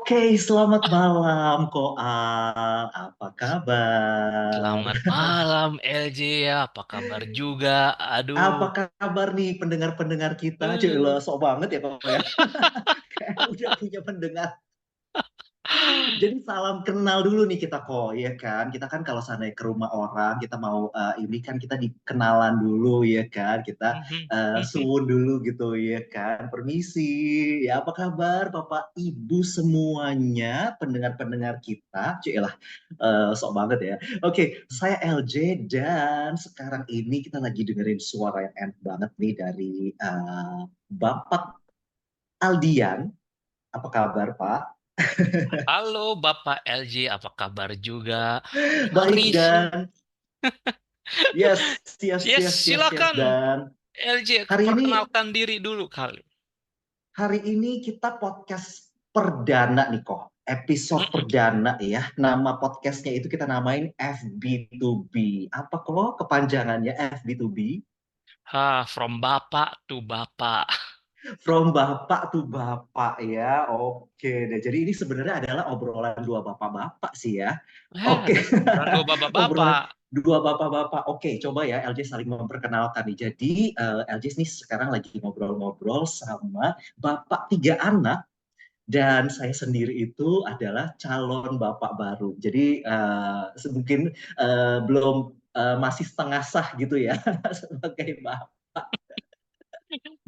Oke, selamat malam Koal. Apa kabar? Selamat malam LJ, apa kabar juga? Aduh, Apa kabar nih pendengar-pendengar kita? eh. Cila, sok banget ya kok ya. Kayak udah punya pendengar. Jadi salam kenal dulu nih kita kok, ya kan? Kita kan kalau seandainya ke rumah orang, kita mau ini kan kita dikenalan dulu, ya kan? Kita suwun dulu gitu, ya kan? Permisi, ya apa kabar Bapak Ibu semuanya, pendengar-pendengar kita? Cila, sok banget ya. Oke, saya LJ dan sekarang ini kita lagi dengerin suara yang enak banget nih dari Bapak Aldian. Apa kabar Pak? Halo Bapak LJ, apa kabar juga? Baik Mari, dan yes, yes, yes, yes, yes, yes. silakan Dan LJ, hari ini, perkenalkan diri dulu kali. hari ini kita podcast perdana nih kok. Episode Mm-mm. perdana ya. Nama podcastnya itu kita namain FB2B. Apa kok kepanjangannya FB2B? From Bapak to Bapak. From bapak to bapak ya. Oke deh. Jadi ini sebenarnya adalah obrolan dua bapak-bapak sih ya. Oke. Obrolan dua Obrolan bapak-bapak. dua bapak-bapak. Oke, coba ya LJ saling memperkenalkan nih. Jadi LJ nih sekarang lagi ngobrol-ngobrol sama bapak tiga anak dan saya sendiri itu adalah calon bapak baru. Jadi mungkin belum masih setengah sah gitu ya sebagai bapak.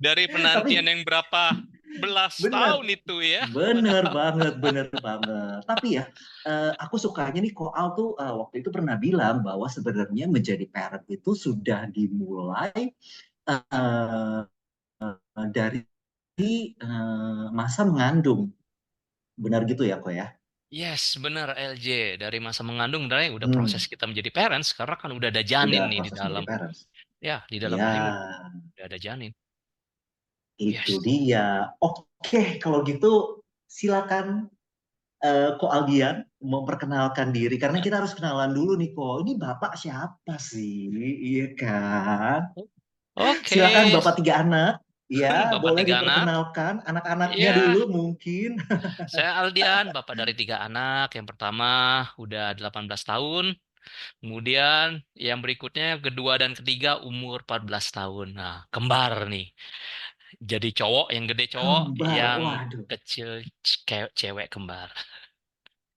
Dari penantian Tapi yang berapa belas bener, tahun itu ya. bener banget, bener banget. Tapi ya, aku sukanya nih Koal tuh waktu itu pernah bilang bahwa sebenarnya menjadi parent itu sudah dimulai eh, dari masa mengandung. Benar gitu ya, kok ya? Yes, benar LJ. Dari masa mengandung dari udah proses Hmm, kita menjadi parents karena kan udah ada janin udah nih di proses dalam. menjadi parents. Ya, di dalam Ya, rahim udah ada janin. itu Yes. dia. Oke, kalau gitu silakan Ko Aldian memperkenalkan diri karena kita harus kenalan dulu nih Ko. Ini Bapak siapa sih? Iya kan? Silakan Oke, Bapak tiga anak. Ya, Bapak boleh tiga anak. diperkenalkan anak-anaknya Iya, dulu mungkin. saya Aldian, Bapak dari tiga anak. Yang pertama udah 18 tahun. Kemudian yang berikutnya kedua dan ketiga umur 14 tahun. Nah, kembar nih. Jadi cowok, yang gede cowok, Kembar. yang Waduh. kecil cewek kembar.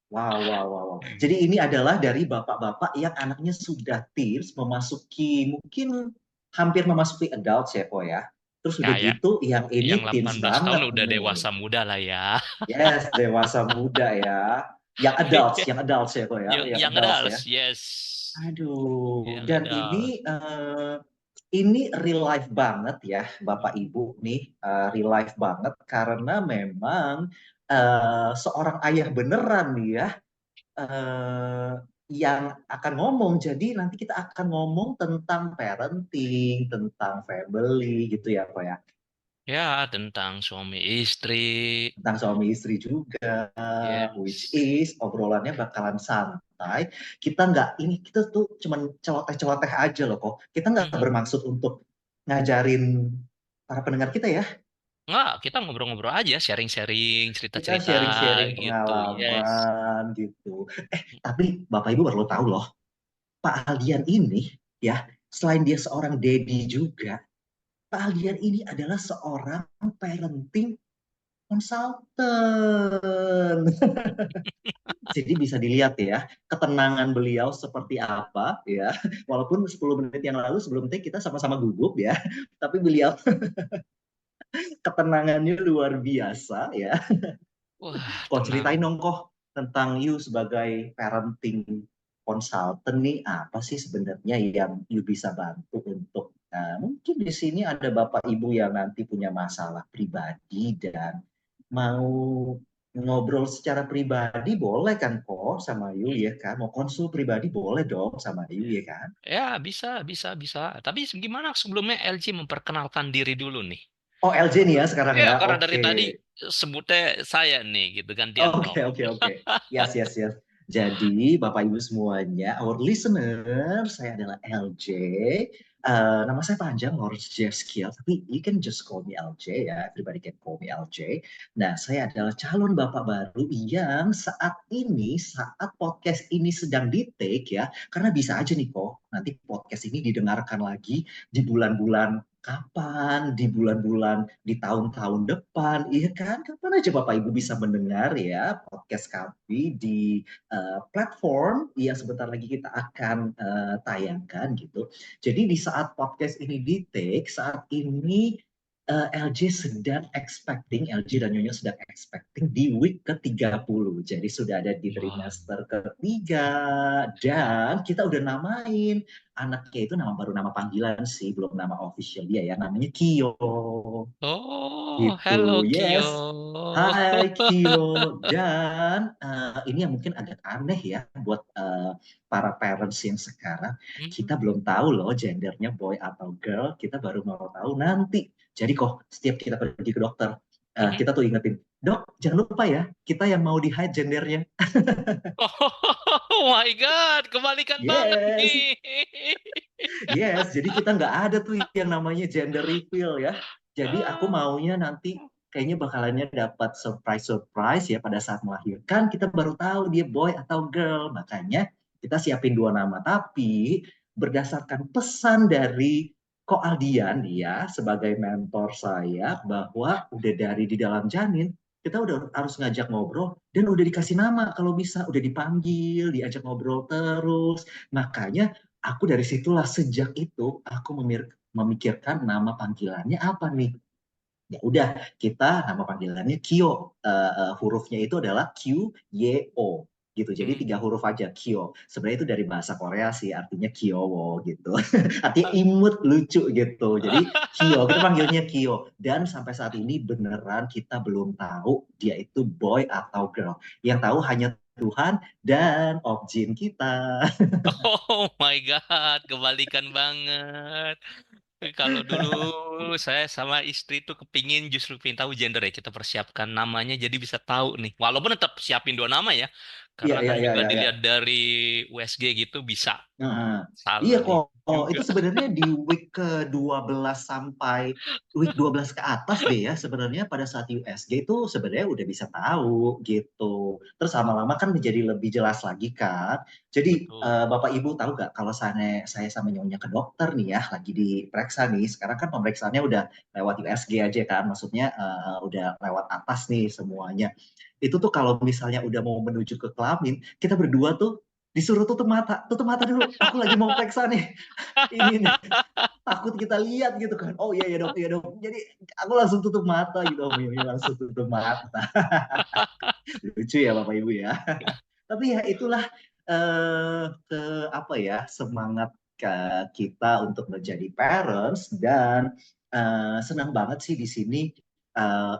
Wow, wow, wow, wow. Jadi ini adalah dari bapak-bapak yang anaknya sudah teens memasuki mungkin hampir memasuki adult ya, Ko ya. Terus udah Kayak gitu yang ini yang teens 18 tahun banget udah nih. dewasa muda lah ya. Yes, dewasa muda ya. Yang adults ya kok ya, yang Yang adults ada, ya. yes. Aduh, Yang dan ada. ini real life banget ya, Bapak Ibu nih, real life banget karena memang seorang ayah beneran nih ya, eh, yang akan ngomong. Jadi nanti kita akan ngomong tentang parenting, tentang family gitu ya, kok ya. Ya, tentang suami istri. Tentang suami istri juga, which Yes. is obrolannya bakalan santai. Kita nggak ini kita tuh cuman celoteh-celoteh aja loh kok. Kita nggak Mhm. bermaksud untuk ngajarin para pendengar kita ya. Nggak, kita ngobrol-ngobrol aja, sharing-sharing, Kita cerita-cerita sharing-sharing gitu. Yes. pengalaman gitu. Tapi Bapak Ibu perlu tahu loh, Pak Aldian ini ya, selain dia seorang daddy juga, Pak Aldian ini adalah seorang parenting consultant. Jadi bisa dilihat ya, ketenangan beliau seperti apa ya. Walaupun 10 menit yang lalu sebelum take kita sama-sama gugup ya, tapi beliau ketenangannya luar biasa ya. Wah, Kok tenang. ceritain dong kok tentang you sebagai parenting consultant nih, apa sih sebenarnya yang you bisa bantu untuk mungkin di sini ada bapak ibu yang nanti punya masalah pribadi dan mau ngobrol secara pribadi boleh kan kok sama you Hmm. ya kan, mau konsul pribadi boleh dong sama you ya kan. Ya, bisa, bisa, bisa. Tapi gimana sebelumnya LG memperkenalkan diri dulu nih? Oh LJ nih ya sekarang Ya, ya, karena dari oke. tadi sebutnya saya nih, gitu. Gantian Oke, dong. oke, oke. Yes, yes, yes. Jadi, Bapak Ibu semuanya, our listener, saya adalah LJ. Nama saya panjang, Lawrence J. Skill, tapi you can just call me LJ ya. Everybody can call me LJ. Nah, saya adalah calon bapak baru yang saat podcast ini sedang di-take ya, karena bisa aja nih kok, nanti podcast ini didengarkan lagi di bulan-bulan kapan, di bulan-bulan, di tahun-tahun depan, iya kan? Kapan aja Bapak Ibu bisa mendengar ya podcast kami di platform yang sebentar lagi kita akan tayangkan gitu. Jadi di saat podcast ini di-take, saat ini LJ sedang expecting, LJ dan Nyonya sedang expecting di week ke-30. Jadi sudah ada di Wah. trimester ketiga dan kita udah namain anaknya itu baru nama panggilan sih, belum nama official dia ya, namanya Kyo. Oh, Gitu, hello yes. Kyo. Hai Kyo, dan ini yang mungkin agak aneh ya buat para parents yang sekarang, kita Hmm. belum tahu loh gendernya boy atau girl, kita baru mau tahu nanti. Jadi kok setiap kita pergi ke dokter, Mhm. kita tuh ingetin, dok jangan lupa ya, kita yang mau di-hide gendernya. Oh my God, kebalikan banget Yes, nih. yes. Jadi kita nggak ada tuh yang namanya gender reveal ya. Jadi aku maunya nanti kayaknya bakalannya dapat surprise-surprise ya pada saat melahirkan kita baru tahu dia boy atau girl. Makanya kita siapin dua nama. Tapi berdasarkan pesan dari Ko Aldian dia sebagai mentor saya bahwa udah dari di dalam janin kita udah harus ngajak ngobrol dan udah dikasih nama kalau bisa udah dipanggil diajak ngobrol terus. Makanya aku dari situlah sejak itu aku memikirkan nama panggilannya apa nih. Ya udah, kita nama panggilannya Kyo. Hurufnya itu adalah Q Y O gitu. Jadi Hmm, tiga huruf aja Kyo. Sebenarnya itu dari bahasa Korea sih, artinya Kyowo gitu. Artinya imut, lucu gitu. Jadi Kyo, kita panggilnya Kyo. Dan sampai saat ini beneran kita belum tahu dia itu boy atau girl. Yang tahu hanya Tuhan dan Om Jin kita. oh my God, kebalikan banget. Kalau dulu saya sama istri tuh kepingin justru pengen tahu gender ya. Kita persiapkan namanya jadi bisa tahu nih. Walaupun tetap siapin dua nama ya. Iya, Karena iya, kan iya, juga iya, iya. dilihat dari USG gitu bisa Nah, iya salah nih kok. Oh, juga. itu sebenarnya di week ke-12 sampai week 12 ke atas deh ya. Sebenarnya pada saat USG itu sebenarnya udah bisa tahu gitu. Terus lama-lama kan menjadi lebih jelas lagi kan. Jadi Betul. Bapak Ibu tahu nggak kalau saya sama Nyonya ke dokter nih ya, lagi diperiksa nih. Sekarang kan pemeriksaannya udah lewat USG aja kan. Maksudnya udah lewat atas nih semuanya. Itu tuh kalau misalnya udah mau menuju ke kelamin, kita berdua tuh disuruh tutup mata dulu. Aku lagi mau periksa nih, ini nih, takut kita lihat gitu kan. Oh iya ya dok, iya dok. Jadi aku langsung tutup mata gitu, Om Yumi langsung tutup mata. Lucu ya Bapak Ibu ya. Tapi ya itulah ke apa ya semangat kita untuk menjadi parents dan senang banget sih di sini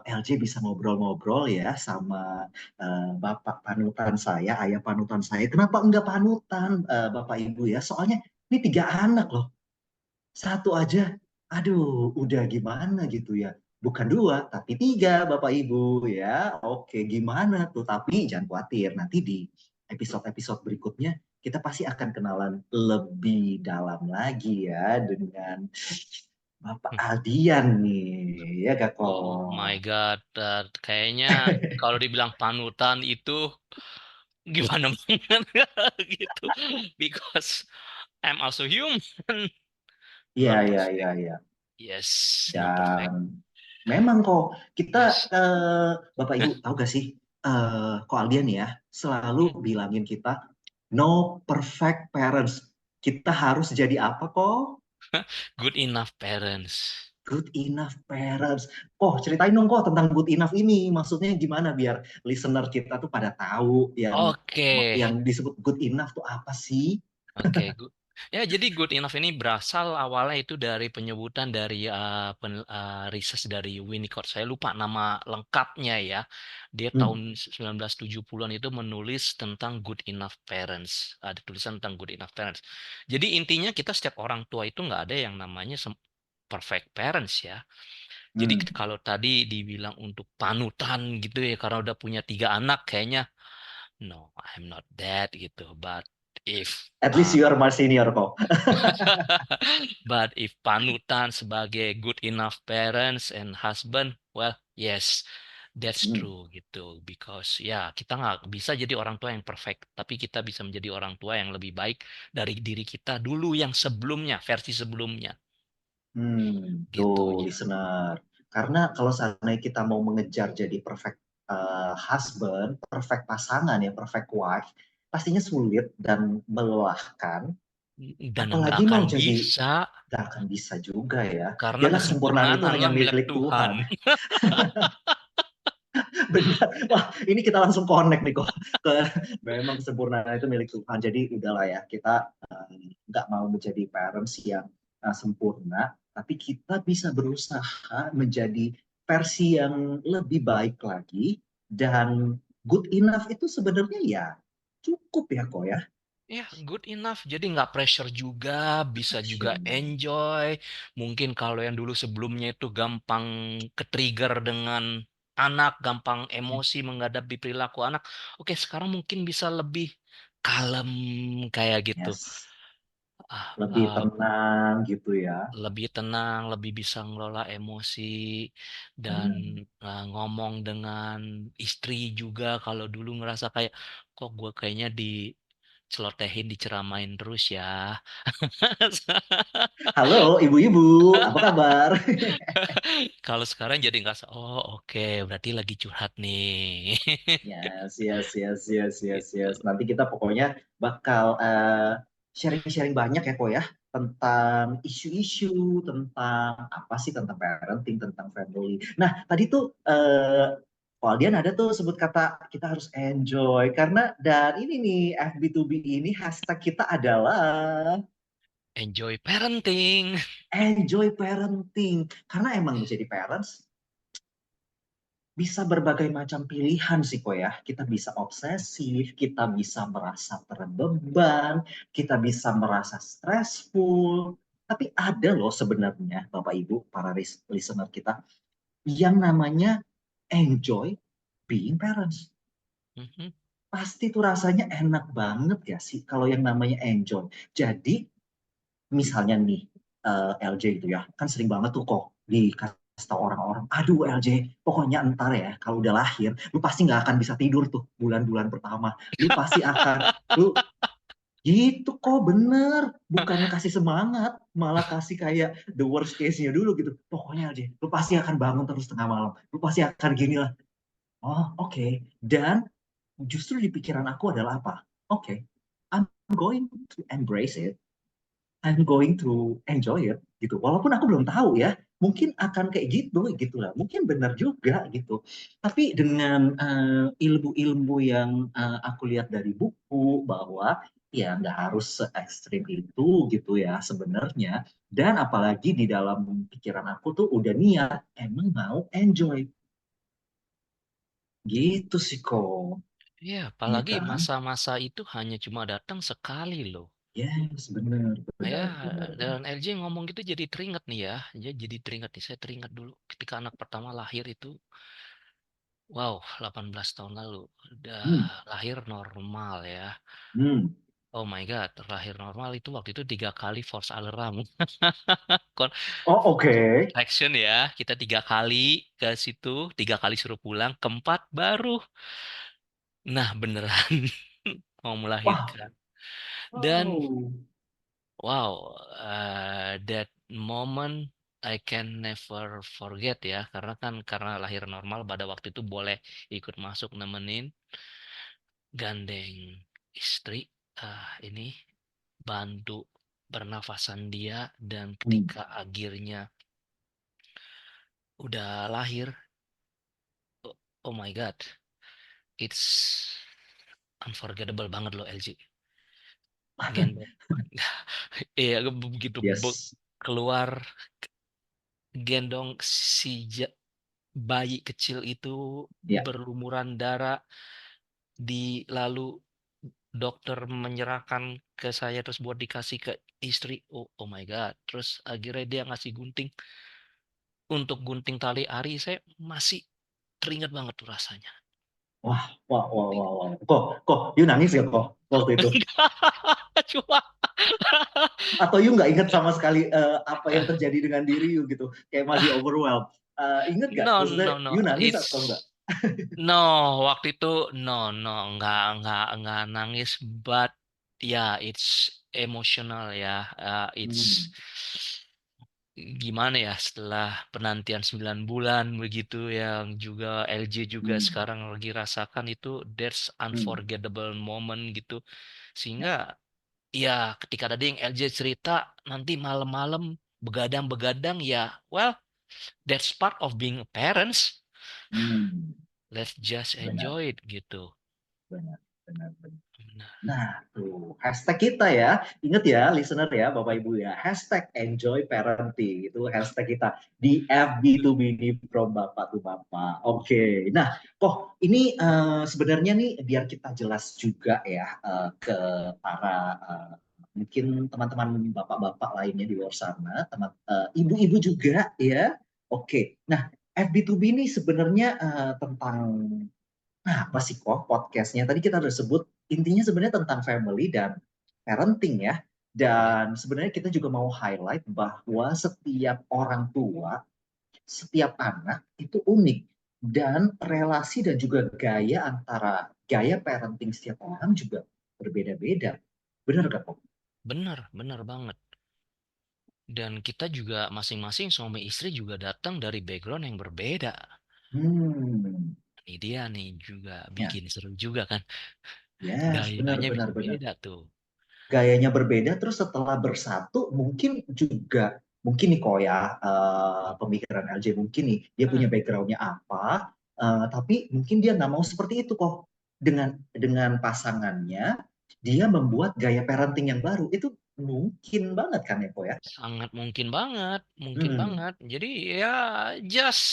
LJ bisa ngobrol-ngobrol ya sama bapak panutan saya, ayah panutan saya. Kenapa enggak panutan Bapak Ibu ya? Soalnya ini tiga anak loh. Satu aja, aduh, udah gimana gitu ya. Bukan dua, tapi tiga, Bapak Ibu ya. Oke, gimana tuh? Tapi jangan khawatir, nanti di episode-episode berikutnya kita pasti akan kenalan lebih dalam lagi ya dengan Bapak Aldian nih, ya Kak Oh my Ko? God, kayaknya kalau dibilang panutan itu gimana banget gitu. Because I'm also human. Iya, Not iya, perfect. iya, iya. Yes, not perfect. Dan memang kok kita Yes. Bapak Ibu tahu gak sih kok Aldian ya selalu bilangin kita no perfect parents. Kita harus jadi apa kok? Good enough parents. Good enough parents. Oh, ceritain dong kok tentang good enough ini. Maksudnya gimana biar listener kita tuh pada tahu Oke. yang disebut good enough tuh apa sih? Oke, good. Ya, jadi good enough ini berasal awalnya itu dari penyebutan dari research dari Winnicott. Saya lupa nama lengkapnya ya. Dia tahun Hmm, 1970-an itu menulis tentang good enough parents. Ada tulisan tentang good enough parents. Jadi intinya kita setiap orang tua itu nggak ada yang namanya perfect parents ya. Jadi hmm. kalau tadi dibilang untuk panutan gitu ya, karena udah punya tiga anak, kayaknya no, I'm not that gitu. But if At least you are my senior kok. but if panutan sebagai good enough parents and husband, well, yes, that's Hmm. true gitu. Because ya kita nggak bisa jadi orang tua yang perfect, tapi kita bisa menjadi orang tua yang lebih baik dari diri kita dulu yang sebelumnya, versi sebelumnya, gitu Tuh, ya. listener. Karena kalau seandainya kita mau mengejar jadi perfect husband, perfect pasangan ya, perfect wife, pastinya sulit dan melelahkan. Dan nggak Apalagi akan mau jadi, bisa gak akan bisa juga ya. karena Biarlah kesempurnaan kesempurnaan itu hanya adalah milik milik Tuhan. Tuhan. Benar. Wah, ini kita langsung connect nih kok. Ke, memang kesempurnaan itu milik Tuhan. Jadi udahlah ya, kita nggak mau menjadi parents yang sempurna, tapi kita bisa berusaha menjadi versi yang lebih baik lagi dan good enough itu sebenarnya ya cukup ya kok ya. Ya, good enough. Jadi nggak pressure juga, bisa juga Action. enjoy. Mungkin kalau yang dulu sebelumnya itu gampang ke-trigger dengan anak, gampang emosi menghadapi perilaku anak. Oke, sekarang mungkin bisa lebih kalem kayak gitu. Yes. Ah, Lebih tenang gitu ya. lebih tenang, lebih bisa ngelola emosi dan Benar. ngomong dengan istri juga. Kalau dulu ngerasa kayak kok gue kayaknya dicelotehin, diceramain terus ya. Halo ibu-ibu, apa kabar? Kalau sekarang jadi ngerasa, oh oke, berarti lagi curhat nih. Yes, yes, yes, yes, yes, yes. Gitu. Nanti kita pokoknya bakal sharing-sharing banyak ya kok ya tentang isu-isu, tentang apa sih, tentang parenting, tentang family. Nah, tadi tuh Valdian ada tuh sebut kata kita harus enjoy karena dan ini nih FB2B ini hashtag kita adalah Enjoy parenting. enjoy parenting. Karena emang menjadi parents bisa berbagai macam pilihan sih kok ya. Kita bisa obsesif, kita bisa merasa terbeban, kita bisa merasa stressful. Tapi ada loh sebenarnya Bapak Ibu, para listener kita, yang namanya enjoy being parents. Mhm. Pasti tuh rasanya enak banget ya sih kalau yang namanya enjoy. Jadi misalnya nih LJ gitu ya, kan sering banget tuh kok dikasih tahu orang-orang, aduh LJ, pokoknya entar ya kalau udah lahir, lu pasti nggak akan bisa tidur tuh bulan-bulan pertama, lu pasti akan, lu gitu kok bener, bukannya kasih semangat, malah kasih kayak the worst case-nya dulu gitu, pokoknya LJ, lu pasti akan bangun terus tengah malam, lu pasti akan gini lah, oh oke. Dan justru di pikiran aku adalah apa? Oke, I'm going to embrace it, I'm going to enjoy it gitu. Walaupun aku belum tahu ya, mungkin akan kayak gitu gitu lah. Mungkin benar juga gitu. Tapi dengan ilmu-ilmu yang aku lihat dari buku bahwa ya nggak harus se ekstrim itu gitu ya sebenarnya. Dan apalagi di dalam pikiran aku tuh udah niat emang mau enjoy gitu sih kok. Ya, Iya apalagi kan? masa-masa itu hanya cuma datang sekali loh. Yes, benar, Ya, benar, benar, dan benar. LJ ngomong gitu jadi teringat nih ya. Ya, jadi teringat nih. Saya teringat dulu ketika anak pertama lahir itu. Wow, 18 tahun lalu. Udah Hmm, lahir normal ya. hmm. Oh my God, lahir normal itu waktu itu 3 kali force alarm. Kon Oh, oke. contraction ya. Kita 3 kali ke situ, 3 kali suruh pulang. Keempat baru. Nah, beneran mau Wah, melahirkan. Dan wow. wow, that moment I can never forget ya, karena kan karena lahir normal pada waktu itu boleh ikut masuk nemenin, gandeng istri, ini bantu pernafasan dia dan Hmm. ketika akhirnya udah lahir, oh, oh my God, it's unforgettable banget loh LG. Gendong, iya begitu Yes. keluar gendong si bayi kecil itu Ya. berlumuran darah lalu dokter menyerahkan ke saya terus buat dikasih ke istri. Oh, oh my God. Terus akhirnya dia ngasih gunting. Untuk gunting tali ari saya masih teringat banget tuh rasanya. Wah, wah, wah, wah, wah. Kok, you nangis ya kok waktu itu? Enggak, cuma Atau you nggak inget sama sekali apa yang terjadi dengan diri you gitu? Kayak masih overwhelmed. Ingat gak? no Maksudnya no no you nangis atau it's enggak? no waktu itu no nggak nangis, but ya it's emotional ya. It's Hmm, gimana ya, setelah penantian 9 bulan begitu yang juga LJ juga hmm, sekarang lagi rasakan itu, there's hmm. unforgettable moment gitu. Ya. Sehingga ya ketika tadi yang LJ cerita nanti malam-malam begadang-begadang, ya well, that's part of being a parents. Hmm, Let's just benar, enjoy it gitu. benar, benar, benar. Nah, Nah, tuh hashtag kita ya. Ingat ya, listener ya, Bapak Ibu ya. Hashtag enjoy parenting. Itu hashtag kita di FB2B ini from Bapak to Bapak. Oke. Nah, kok ini sebenarnya nih biar kita jelas juga ya ke para mungkin teman-teman bapak-bapak lainnya di luar sana, teman ibu-ibu juga ya. Oke. Nah, FB2B ini sebenarnya tentang nah, apa sih kok podcastnya? Tadi kita udah sebut intinya sebenarnya tentang family dan parenting ya. ya, Dan sebenarnya kita juga mau highlight bahwa setiap orang tua, setiap anak itu unik. Dan relasi dan juga gaya antara gaya parenting setiap orang juga berbeda-beda. Benar gak kok? bener, bener banget. Dan kita juga masing-masing suami istri juga datang dari background yang berbeda. Hmm, Ini dia nih juga ya, bikin seru juga kan. yes, benar, Gayanya benar, bisa benar. beda tuh. Gayanya berbeda terus setelah bersatu mungkin juga mungkin nih kok ya pemikiran LJ mungkin nih dia punya Hmm, backgroundnya apa tapi mungkin dia nggak mau seperti itu kok dengan pasangannya dia membuat gaya parenting yang baru itu mungkin banget kan ya kok ya. sangat mungkin banget, mungkin Hmm, banget. Jadi ya just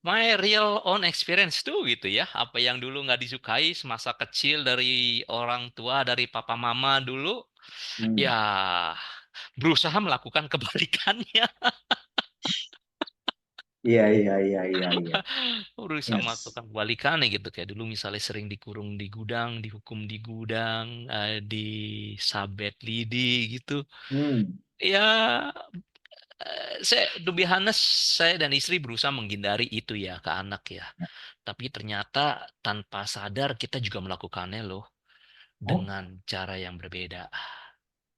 my real own experience tuh gitu ya. Apa yang dulu nggak disukai semasa kecil dari orang tua, dari papa mama dulu, ya hmm. berusaha melakukan kebalikannya. Iya, iya, iya, iya, iya, Berusaha yes. melakukan kebalikannya gitu. Kayak dulu misalnya sering dikurung di gudang, dihukum di gudang, disabet lidi gitu. Hmm. Ya, saya to be honest, saya dan istri berusaha menghindari itu ya ke anak ya. Tapi ternyata tanpa sadar kita juga melakukannya loh Oh, dengan cara yang berbeda.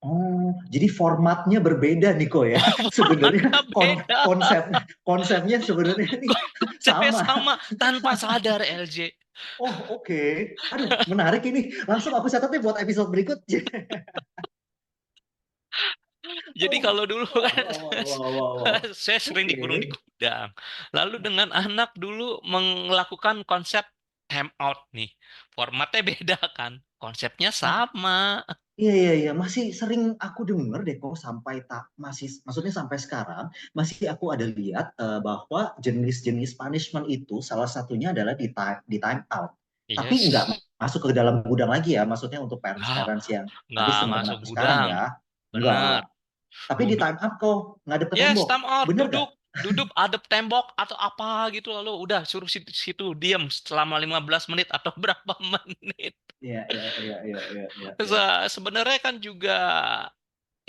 oh, jadi formatnya berbeda nih kok ya. Sebenarnya Formatnya beda. konsep konsepnya sebenarnya nih Konsepnya sama. sama tanpa sadar LJ. Oh, oke. Aduh, menarik ini. Langsung aku catat nih buat episode berikutnya. Jadi Oh, kalau dulu wah, kan wah, wah, wah, wah, wah. saya sering Oke. dikurung di gudang. Lalu dengan anak dulu melakukan konsep time out nih. Formatnya beda kan. Konsepnya Oh, sama. iya, iya, iya. Masih sering aku denger deh kok sampai tak masih, maksudnya sampai sekarang masih aku ada lihat bahwa jenis-jenis punishment itu salah satunya adalah di time out. Tapi nggak Yes. masuk ke dalam gudang lagi ya. Maksudnya untuk Nggak, parents-parents yang nggak habis teman-teman masuk aku sekarang gudang. ya. Bener. Enggak. Tapi di Duduk. time out kok ngadep ke Yes, tembok. time out. Bener gak? Duduk. Duduk adep tembok atau apa gitu. Lalu udah suruh situ diam selama 15 menit atau berapa menit. Iya, iya, iya, iya, iya, iya, iya. Sebenarnya kan juga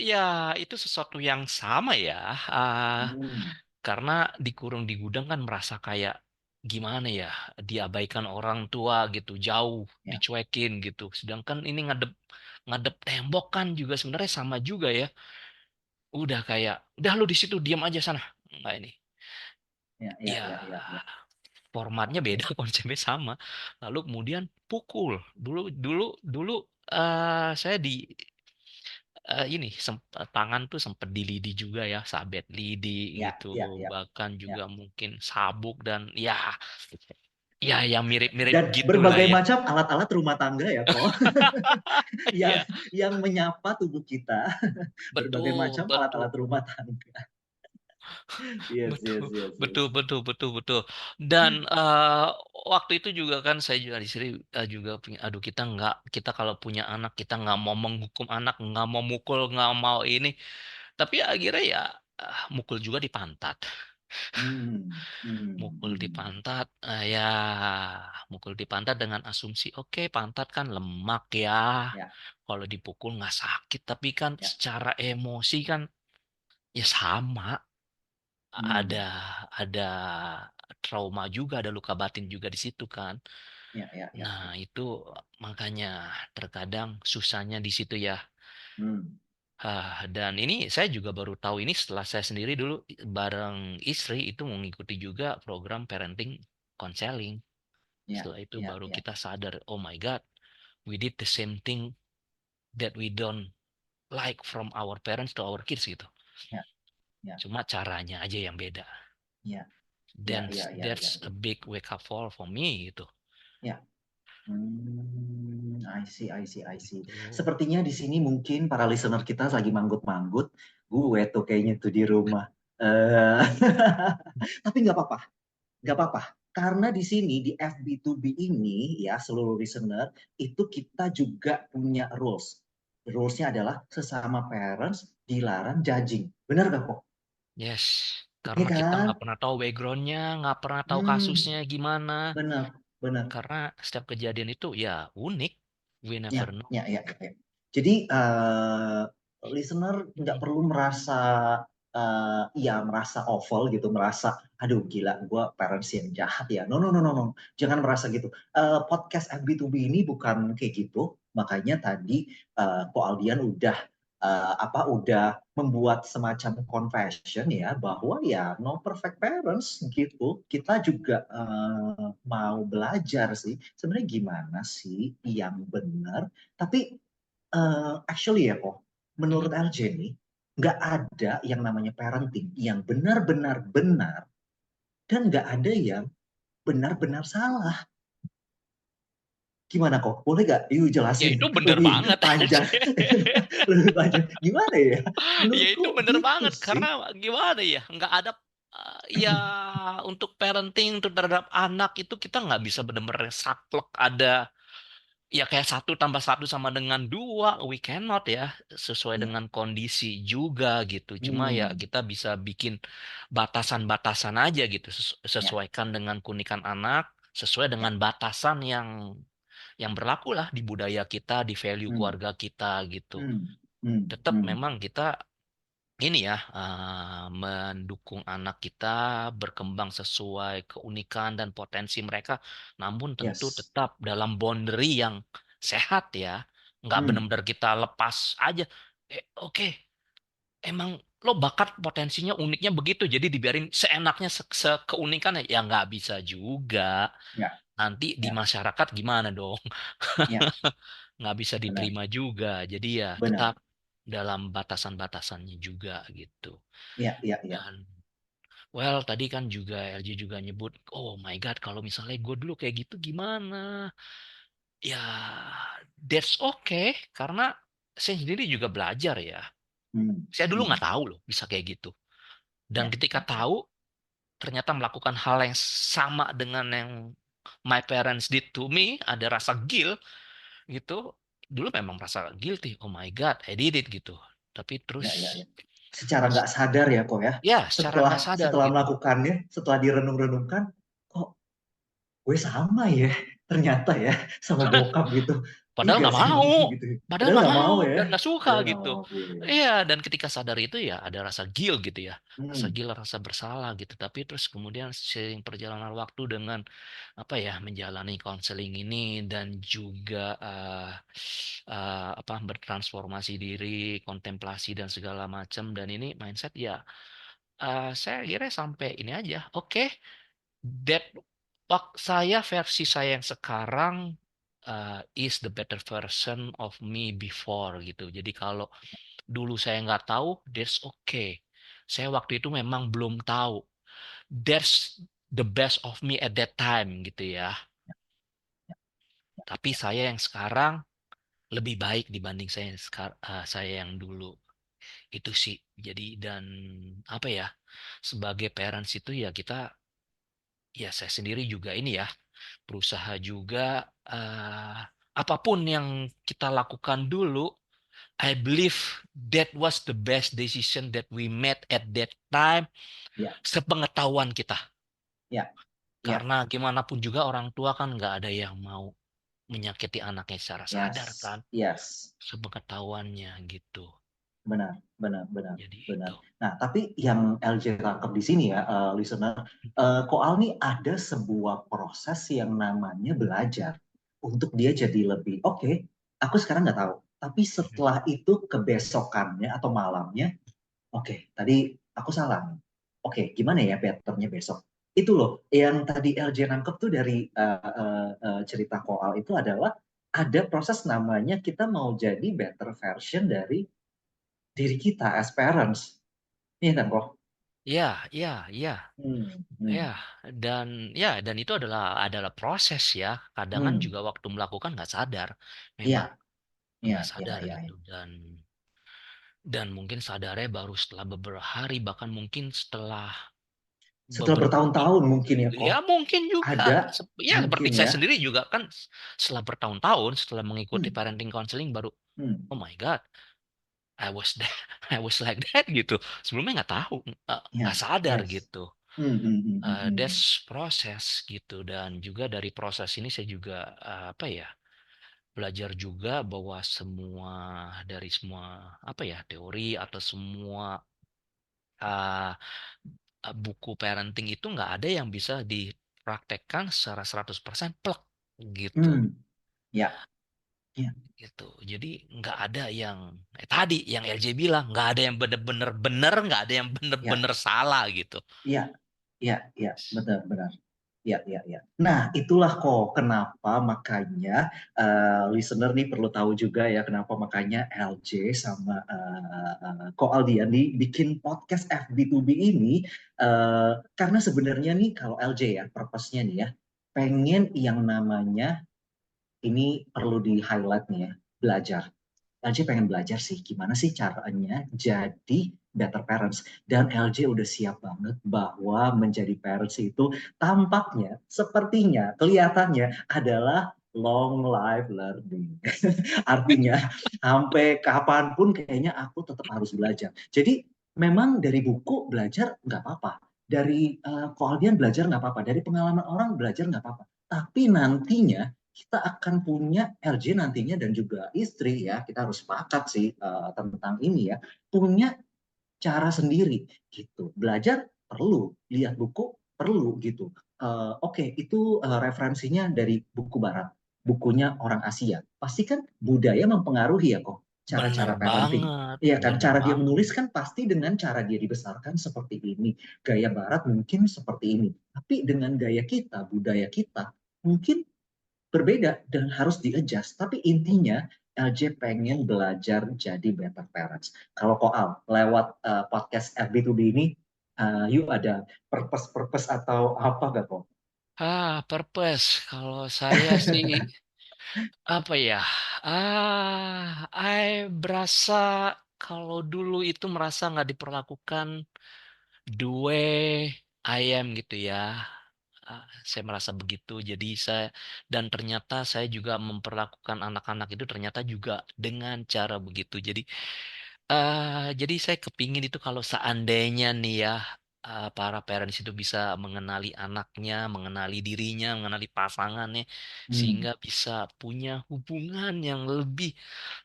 ya itu sesuatu yang sama ya. Ah, Hmm, karena dikurung di gudang kan merasa kayak gimana ya, diabaikan orang tua gitu, jauh, ya, dicuekin gitu. Sedangkan ini ngadep ngadep tembok kan juga sebenarnya sama juga ya. Udah kayak, udah lu di situ diam aja sana. Enggak ini. ya, ya, Ya, ya, ya, ya. formatnya beda, Oke. konsepnya sama. Lalu kemudian pukul. Dulu saya di ini tangan tuh sempet di lidi juga ya, sabet lidi Ya, gitu, ya, ya, bahkan juga ya. mungkin sabuk dan ya, ya yang mirip-mirip Dan gitulah berbagai ya. macam alat-alat rumah tangga ya kok yang Iya, yang menyapa tubuh kita. Berbagai betul, macam betul, alat-alat rumah tangga. Yes, betul, yes, yes, betul, yes. betul, betul, betul. Dan waktu itu juga kan saya juga di sini juga punya, aduh kita kalau punya anak kita nggak mau menghukum anak, nggak mau mukul, nggak mau ini, tapi akhirnya ya mukul juga di pantat. Hmm, hmm, Mukul di hmm. pantat, ya mukul di pantat dengan asumsi, oke pantat kan lemak ya. Ya, Kalau dipukul nggak sakit, tapi kan ya. secara emosi kan ya sama. Ada Hmm, ada trauma juga, ada luka batin juga di situ kan. ya, ya, ya, Nah, ya. itu makanya terkadang susahnya di situ ya. Hmm, Dan ini saya juga baru tahu ini setelah saya sendiri dulu bareng istri itu mengikuti juga program parenting counseling. ya, Setelah itu ya, baru ya, kita sadar, oh my God, we did the same thing that we don't like from our parents to our kids gitu. ya, ya, Cuma caranya aja yang beda. ya, ya, Dan ya, ya, ya, that's a ya. big wake up call for me gitu. Ya. I see, I see, I see. Tuh. Sepertinya di sini mungkin para listener kita lagi manggut-manggut. Gue tuh kayaknya tuh di rumah. Eh, tapi nggak apa-apa, nggak apa-apa. Karena di sini di FB2B ini ya seluruh listener itu kita juga punya rules. Rulesnya adalah sesama parents dilarang judging. Benar gak kok? Yes, Iya karena kita kan? nggak pernah tahu backgroundnya, nggak pernah tahu Hmm, kasusnya gimana. benar, benar. Karena setiap kejadian itu ya unik. We Ya, never know. ya, ya, ya. Jadi listener nggak Hmm. perlu merasa ya merasa awful gitu, merasa aduh gila gue parents yang jahat ya. No, no, no, no, no. Jangan merasa gitu. Podcast FB2B ini bukan kayak gitu. Makanya tadi Ko Aldian udah udah membuat semacam confession ya bahwa ya no perfect parents gitu. Kita juga mau belajar sih sebenarnya gimana sih yang benar. Tapi actually ya kok, Mhm. menurut LJ nih, nggak ada yang namanya parenting yang benar-benar benar dan nggak ada yang benar-benar salah. Gimana kok? Boleh nggak? Yuk Ya jelasin itu bener lebih banget. panjang, lebih panjang. Gimana ya? Ya itu Menurutku bener gitu banget sih. karena gimana ya nggak ada ya untuk parenting untuk terhadap anak itu kita nggak bisa bener-bener saklek ada ya kayak satu tambah satu sama dengan dua, we cannot ya, sesuai Iya. dengan kondisi juga gitu. Cuma ya Hmm. kita bisa bikin batasan-batasan aja gitu, Ya. sesuaikan dengan keunikan anak, sesuai Ya. dengan batasan yang berlaku lah di budaya kita, di value Hmm. keluarga kita gitu. Hmm. Hmm. Tetap Hmm. memang kita ini ya mendukung anak kita berkembang sesuai keunikan dan potensi mereka, namun tentu Yes. tetap dalam boundary yang sehat ya, nggak Hmm. benar-benar kita lepas aja. Oke, emang lo bakat potensinya uniknya begitu, jadi dibiarin seenaknya keunikannya ya nggak bisa juga. Ya. Nanti di Ya. masyarakat gimana dong? Ya. Nggak bisa Benar. diterima juga. Jadi ya Benar. tetap dalam batasan-batasannya juga gitu. Ya. Ya. Ya. Dan well, tadi kan juga LG juga nyebut, oh my God, kalau misalnya gue dulu kayak gitu gimana? Ya, that's okay, karena saya sendiri juga belajar ya. Hmm. Saya dulu Hmm. nggak tahu loh bisa kayak gitu. Dan Ya. ketika Ya. Ya. tahu, ternyata melakukan hal yang sama dengan yang my parents did to me, ada rasa guilt gitu. Dulu memang merasa guilty, oh my God, I did it gitu. Tapi Ya, ya, terus, ya. Secara nggak sadar ya kok ya. ya secara Setelah nggak sadar setelah gitu. melakukannya, setelah direnung-renungkan, kok gue sama ya ternyata ya sama bokap gitu. Iya Padahal gak nggak sih mau, gitu. padahal Padahal nggak nggak mau mau ya. dan nggak suka Padahal nggak gitu. mau. Iya. Iya, dan ketika sadar itu ya ada rasa guilt gitu ya, rasa Hmm. guilt, rasa bersalah gitu. Tapi terus kemudian seiring perjalanan waktu dengan apa ya menjalani konseling ini dan juga apa bertransformasi diri, kontemplasi dan segala macam dan ini mindset ya, saya kira sampai ini aja. Oke, that saya versi saya yang sekarang is the better version of me before gitu. Jadi kalau dulu saya nggak tahu, that's okay. Saya waktu itu memang belum tahu. That's the best of me at that time gitu ya. Tapi saya yang sekarang lebih baik dibanding saya yang dulu. Itu sih. Jadi dan apa ya? Sebagai parents itu ya kita ya saya sendiri juga ini ya berusaha juga apapun yang kita lakukan dulu I believe that was the best decision that we made at that time, Ya, sepengetahuan kita. ya, ya, Karena gimana pun juga orang tua kan nggak ada yang mau menyakiti anaknya secara sadar yes, kan, yes. sepengetahuannya gitu. Benar, benar, benar, Jadi benar. itu. Nah, tapi yang LJ tangkap di sini ya, listener, Koal nih ada sebuah proses yang namanya belajar untuk dia jadi lebih, oke, aku sekarang nggak tahu. Tapi setelah itu kebesokannya atau malamnya, oke, tadi aku salah nih. Oke, gimana ya betternya besok? Itu loh, yang tadi LJ nangkep tuh dari cerita Koal itu adalah ada proses namanya kita mau jadi better version dari diri kita as parents. Iya kan, kok? Ya, ya, ya, Hmm, ya, hmm, dan itu adalah proses ya. Kadang kan hmm. juga waktu melakukan nggak sadar, Iya, memang iya, nggak iya, sadar iya, iya. gitu, dan mungkin sadarnya baru setelah beberapa hari, bahkan mungkin setelah Setelah beberapa bertahun-tahun minggu. mungkin ya, kok. Ya mungkin juga, Ada, ya seperti mungkin saya ya. sendiri juga kan setelah bertahun-tahun setelah mengikuti Hmm, parenting counseling baru, hmm. oh my God, I was that, I was like that gitu. Sebelumnya nggak tahu, nggak Yes, sadar yes. gitu. Hmm, hmm, hmm, hmm, hmm. That's proses gitu, dan juga dari proses ini saya juga apa ya, belajar juga bahwa dari semua apa ya, teori atau semua uh, buku parenting itu nggak ada yang bisa dipraktekkan secara 100% plek gitu. Hmm, ya, ya, Gitu. Jadi nggak ada yang tadi yang LJ bilang, nggak ada yang bener-bener bener, nggak ada yang ya, bener-bener salah gitu. ya, ya, ya, benar, benar. Ya, ya, ya. Nah, itulah kok kenapa makanya listener nih perlu tahu juga ya kenapa makanya LJ sama Ko Aldiani bikin podcast FB2B ini karena sebenarnya nih kalau LJ ya purpose-nya nih ya pengen yang namanya ini perlu di-highlight nih ya, belajar. LJ pengen belajar sih gimana sih caranya jadi better parents, dan LJ udah siap banget bahwa menjadi parents itu tampaknya sepertinya kelihatannya adalah long life learning. Artinya sampai kapanpun kayaknya aku tetap harus belajar. Jadi memang dari buku belajar nggak apa-apa, dari keahlian belajar nggak apa-apa, dari pengalaman orang belajar nggak apa-apa, tapi nantinya kita akan punya LJ nantinya dan juga istri ya, kita harus sepakat sih tentang ini ya, punya cara sendiri gitu. Belajar perlu, lihat buku perlu gitu. Oke, itu referensinya dari buku barat, bukunya orang Asia. Pasti kan budaya mempengaruhi ya kok Bener cara-cara parenting. banget, Iya kan, bener cara dia banget. menulis kan pasti dengan cara dia dibesarkan seperti ini. Gaya barat mungkin seperti ini. Tapi dengan gaya kita, budaya kita, mungkin berbeda dan harus di-adjust. Tapi intinya LJ pengen belajar jadi better parents. Kalau Koal lewat podcast FB2B ini, yuk ada purpose-purpose atau apa gak kok? Purpose. Kalau saya sih apa ya? I berasa kalau dulu itu merasa nggak diperlakukan the way I am gitu ya. Saya merasa begitu. Dan ternyata saya juga memperlakukan anak-anak itu ternyata juga dengan cara begitu. Jadi saya kepingin itu kalau seandainya nih ya, para parents itu bisa mengenali anaknya, mengenali dirinya, mengenali pasangannya, Hmm. sehingga bisa punya hubungan yang lebih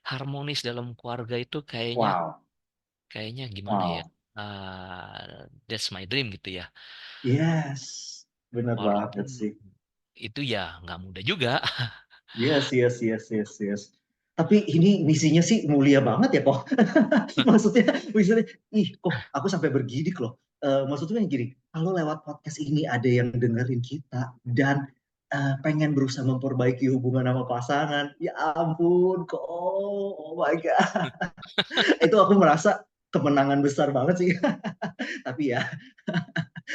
harmonis dalam keluarga itu kayaknya, Wow, gimana ya? wow. That's my dream gitu ya. Yes, benar Walaupun banget sih. itu ya nggak mudah juga. Yes, yes, yes, yes, yes. Tapi ini misinya sih mulia banget ya kok. Maksudnya, ih kok aku sampai bergidik loh. Maksudnya gini, kalau lewat podcast ini ada yang dengerin kita dan pengen berusaha memperbaiki hubungan sama pasangan, ya ampun kok, oh my God. Itu aku merasa kemenangan besar banget sih. Tapi ya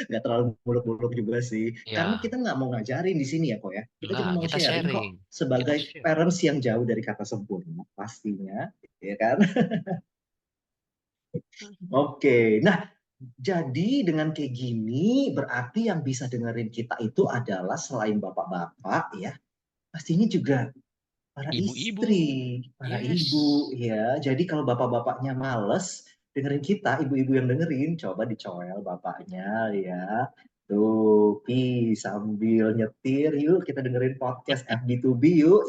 nggak terlalu muluk-muluk juga sih. Karena Ya, kita nggak mau ngajarin di sini ya kok ya. Kita enggak, cuma mau kita sharing kok sharing. Kita sebagai share. parents yang jauh dari kata sempurna pastinya, ya kan? Oke, nah jadi dengan kayak gini berarti yang bisa dengerin kita itu adalah selain bapak-bapak ya, pastinya juga para Ibu-ibu. istri, para ibu, Yes. ya. Jadi kalau bapak-bapaknya males dengerin kita, ibu-ibu yang dengerin, coba dicoel bapaknya, ya. Tuh, Pi, sambil nyetir, yuk kita dengerin podcast FB2B yuk.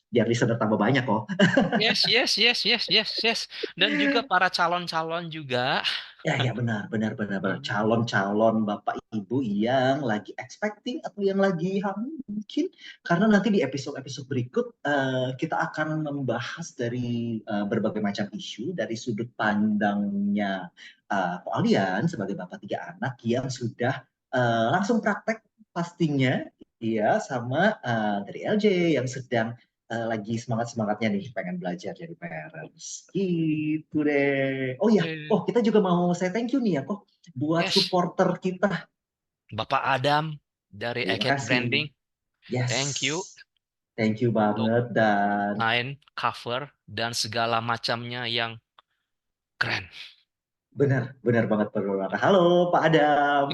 Biar listener tambah banyak kok. Yes, yes, yes, yes, yes, yes. Dan juga para calon-calon juga. Ya, ya benar, benar, benar, benar. Hmm. Calon-calon bapak ibu yang lagi expecting atau yang lagi hamil mungkin karena nanti di episode-episode berikut kita akan membahas dari berbagai macam isu dari sudut pandangnya Ko Aldian sebagai bapak tiga anak yang sudah langsung praktek pastinya, iya, sama dari LJ yang sedang lagi semangat-semangatnya nih pengen belajar jadi parents. Gitu deh. Oh ya, Eh, oh kita juga mau saya thank you nih ya kok buat Yes, supporter kita. Bapak Adam dari Terima Eket kasih. Branding. Yes. Thank you Thank you untuk banget dan desain, cover, dan segala macamnya yang keren. benar, benar banget benar. Halo Pak Adam.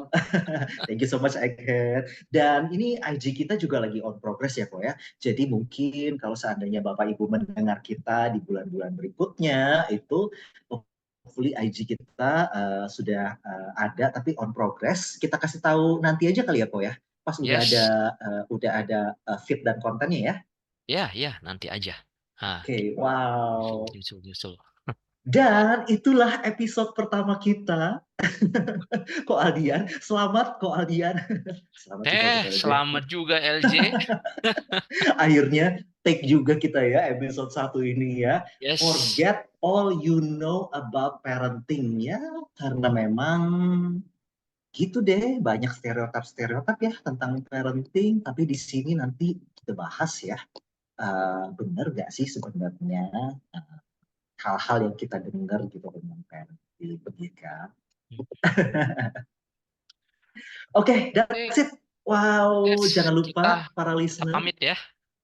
Thank you so much Eket. Dan ini IG kita juga lagi on progress ya kok ya. Jadi mungkin kalau seandainya Bapak Ibu mendengar kita di bulan-bulan berikutnya itu hopefully IG kita sudah ada tapi on progress. Kita kasih tahu nanti aja kali ya kok ya. Pas Yes, udah ada feed dan kontennya ya. ya, ya, nanti aja. Ah, Oke, wow. nyusul, nyusul. Dan itulah episode pertama kita. Ko Aldian, selamat Ko Aldian. Selamat juga untuk LJ. Selamat juga LJ. Akhirnya take juga kita ya episode satu ini ya. Yes. Forget all you know about parenting ya. Karena memang gitu deh, banyak stereotip-stereotip ya tentang parenting. Tapi di sini nanti kita bahas ya. Bener gak sih sebenarnya uh, hal-hal yang kita dengar gitu tentang parenting. Begitu kan? Oke, Oke, that's it. Wow, yes, jangan lupa para kita listener. pamit ya.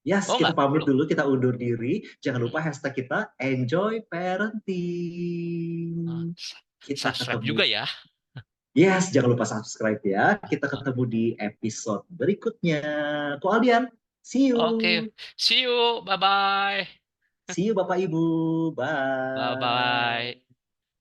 Yes, Oh kita enggak, pamit belum. dulu, kita undur diri. Jangan lupa Hmm. hashtag kita enjoy Ah, parenting. Kita subscribe ketemu. juga ya. Yes, jangan lupa subscribe ya. Kita Ah, ketemu di episode berikutnya. Ko Aldian, see you. Oke, see you. Bye-bye. See you Bapak Ibu. Bye-bye. Bye.